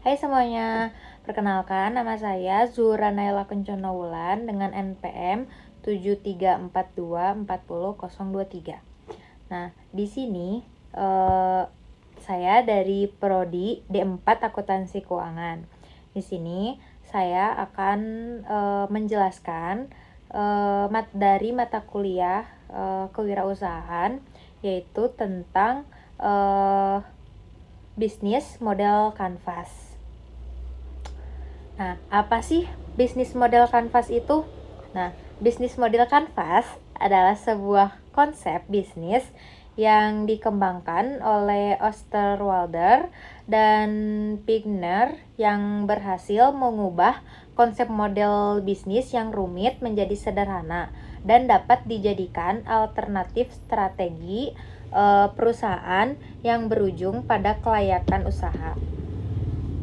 Hai semuanya, perkenalkan nama saya Zuhra Naila Kencana Wulan dengan NPM 734240023. Nah, di sini saya dari Prodi D4 Akuntansi Keuangan. Di sini saya akan menjelaskan dari mata kuliah kewirausahaan, yaitu tentang bisnis model kanvas. Nah, apa sih bisnis model kanvas itu? Nah, bisnis model kanvas adalah sebuah konsep bisnis yang dikembangkan oleh Osterwalder dan Pigner yang berhasil mengubah konsep model bisnis yang rumit menjadi sederhana dan dapat dijadikan alternatif strategi perusahaan yang berujung pada kelayakan usaha.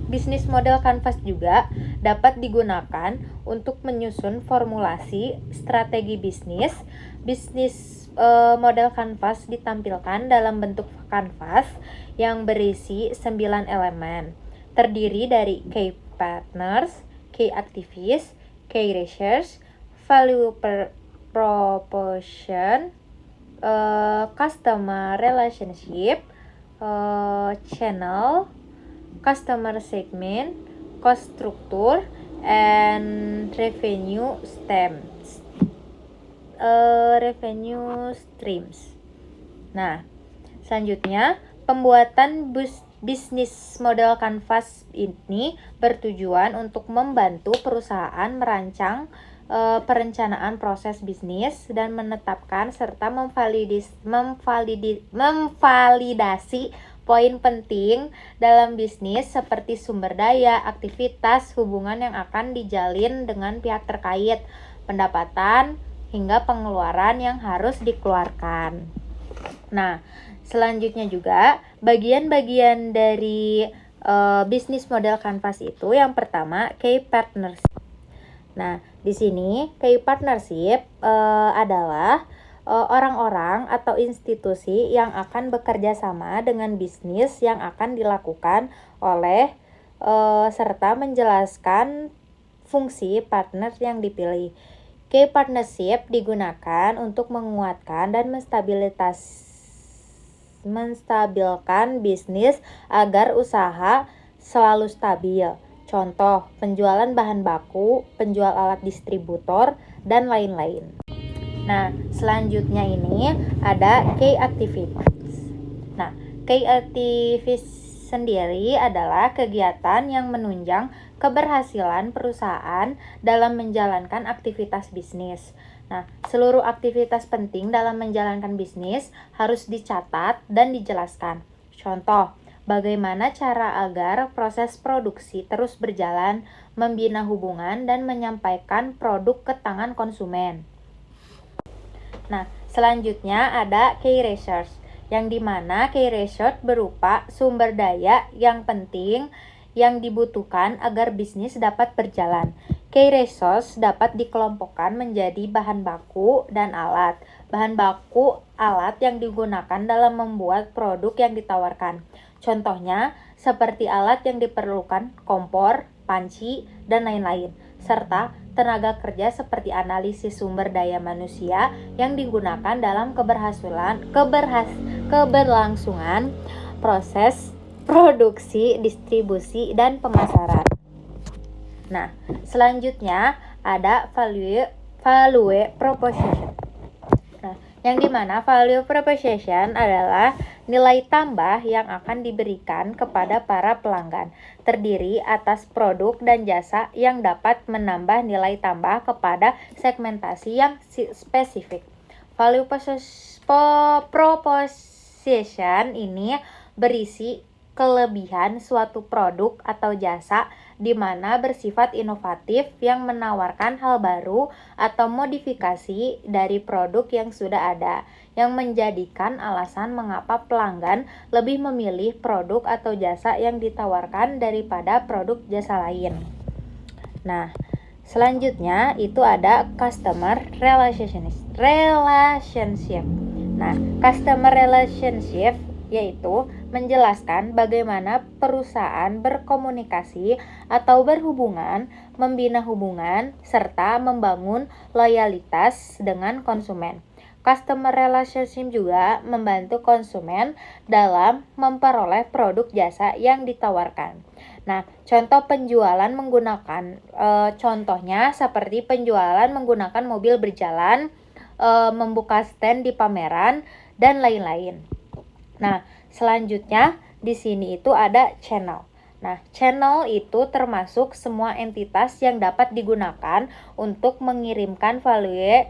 Bisnis model kanvas juga dapat digunakan untuk menyusun formulasi strategi bisnis. Bisnis model kanvas ditampilkan dalam bentuk kanvas yang berisi 9 elemen, terdiri dari key partners, key activists, key research, value proposition, customer relationship, channel, customer segment, cost structure, and revenue streams. Nah, selanjutnya pembuatan bisnis model kanvas ini bertujuan untuk membantu perusahaan merancang perencanaan proses bisnis dan menetapkan serta memvalidasi poin penting dalam bisnis seperti sumber daya, aktivitas, hubungan yang akan dijalin dengan pihak terkait, pendapatan, hingga pengeluaran yang harus dikeluarkan. Nah, selanjutnya juga bagian-bagian dari bisnis model kanvas itu yang pertama key partnership. Nah, di sini key partnership adalah orang-orang atau institusi yang akan bekerja sama dengan bisnis yang akan dilakukan oleh serta menjelaskan fungsi partner yang dipilih. Key partnership digunakan untuk menguatkan dan menstabilkan bisnis agar usaha selalu stabil. Contoh, penjualan bahan baku, penjual alat distributor, dan lain-lain. Nah, selanjutnya ini ada key activities. Nah, key activities sendiri adalah kegiatan yang menunjang keberhasilan perusahaan dalam menjalankan aktivitas bisnis. Nah, seluruh aktivitas penting dalam menjalankan bisnis harus dicatat dan dijelaskan. Contoh, bagaimana cara agar proses produksi terus berjalan, membina hubungan, dan menyampaikan produk ke tangan konsumen. Nah, selanjutnya ada key research, yang dimana key research berupa sumber daya yang penting yang dibutuhkan agar bisnis dapat berjalan. Key resource dapat dikelompokkan menjadi bahan baku dan alat. Bahan baku alat yang digunakan dalam membuat produk yang ditawarkan. Contohnya, seperti alat yang diperlukan kompor, panci, dan lain-lain. Serta tenaga kerja seperti analisis sumber daya manusia yang digunakan dalam keberlangsungan proses produksi, distribusi, dan pemasaran. Nah, selanjutnya ada value proposition. Nah, yang dimana value proposition adalah nilai tambah yang akan diberikan kepada para pelanggan, terdiri atas produk dan jasa yang dapat menambah nilai tambah kepada segmentasi yang spesifik. Value proposition ini berisi kelebihan suatu produk atau jasa di mana bersifat inovatif yang menawarkan hal baru atau modifikasi dari produk yang sudah ada, yang menjadikan alasan mengapa pelanggan lebih memilih produk atau jasa yang ditawarkan daripada produk jasa lain. Nah, selanjutnya itu ada customer relationship. Nah, customer relationship yaitu menjelaskan bagaimana perusahaan berkomunikasi atau berhubungan, membina hubungan, serta membangun loyalitas dengan konsumen. Customer relationship juga membantu konsumen dalam memperoleh produk jasa yang ditawarkan. Nah, contoh penjualan menggunakan contohnya seperti penjualan menggunakan mobil berjalan, membuka stand di pameran, dan lain-lain. Nah, selanjutnya di sini itu ada channel. Nah, channel itu termasuk semua entitas yang dapat digunakan untuk mengirimkan value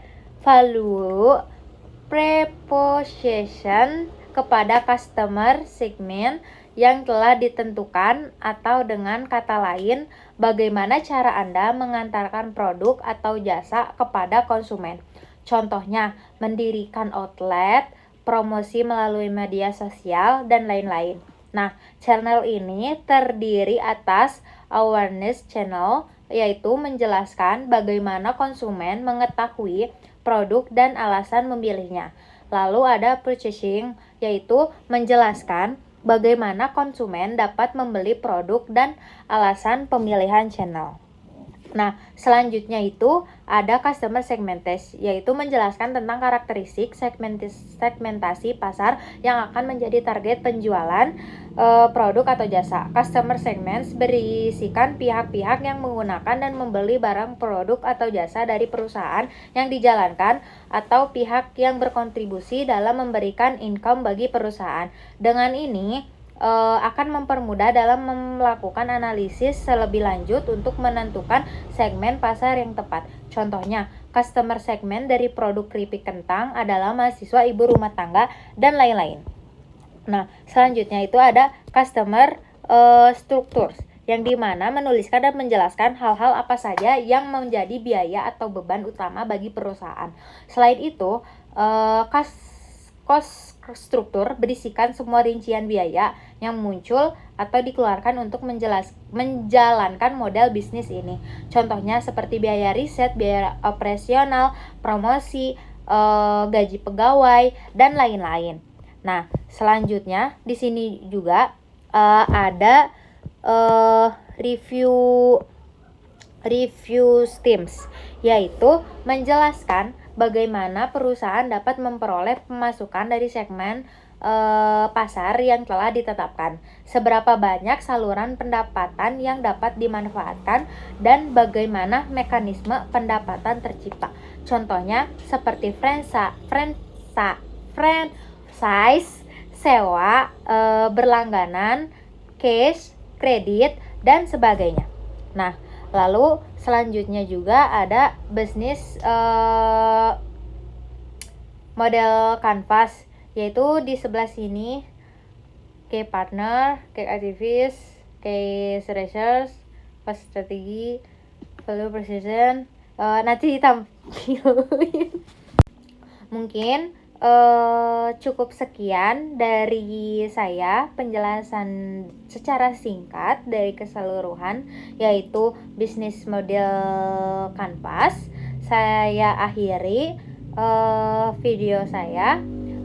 proposition kepada customer segment yang telah ditentukan, atau dengan kata lain, bagaimana cara Anda mengantarkan produk atau jasa kepada konsumen. Contohnya, mendirikan outlet, promosi melalui media sosial, dan lain-lain. Nah, channel ini terdiri atas awareness channel, yaitu menjelaskan bagaimana konsumen mengetahui produk dan alasan memilihnya. Lalu ada purchasing, yaitu menjelaskan bagaimana konsumen dapat membeli produk dan alasan pemilihan channel. Nah, selanjutnya itu ada customer segmentation, yaitu menjelaskan tentang karakteristik segmentasi pasar yang akan menjadi target penjualan produk atau jasa. Customer segments berisikan pihak-pihak yang menggunakan dan membeli barang, produk, atau jasa dari perusahaan yang dijalankan, atau pihak yang berkontribusi dalam memberikan income bagi perusahaan. Dengan ini akan mempermudah dalam melakukan analisis lebih lanjut untuk menentukan segmen pasar yang tepat. Contohnya, customer segmen dari produk keripik kentang adalah mahasiswa, ibu rumah tangga, dan lain-lain. Nah, selanjutnya itu ada customer structures, yang dimana menuliskan dan menjelaskan hal-hal apa saja yang menjadi biaya atau beban utama bagi perusahaan. Selain itu, cost struktur berisikan semua rincian biaya yang muncul atau dikeluarkan untuk menjalankan model bisnis ini. Contohnya seperti biaya riset, biaya operasional, promosi, gaji pegawai, dan lain-lain. Nah, selanjutnya di sini juga ada review streams, yaitu menjelaskan bagaimana perusahaan dapat memperoleh pemasukan dari segmen pasar yang telah ditetapkan, seberapa banyak saluran pendapatan yang dapat dimanfaatkan, dan bagaimana mekanisme pendapatan tercipta. Contohnya seperti franchise, sewa, berlangganan, cash, kredit, dan sebagainya. Nah, lalu selanjutnya juga ada bisnis model canvas, yaitu di sebelah sini key partner, key aktivis, key research, cost strategi, value precision, nanti ditampilin. Mungkin cukup sekian dari saya, penjelasan secara singkat dari keseluruhan, yaitu bisnis model canvas. Saya akhiri video saya.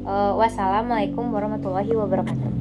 Wassalamualaikum warahmatullahi wabarakatuh.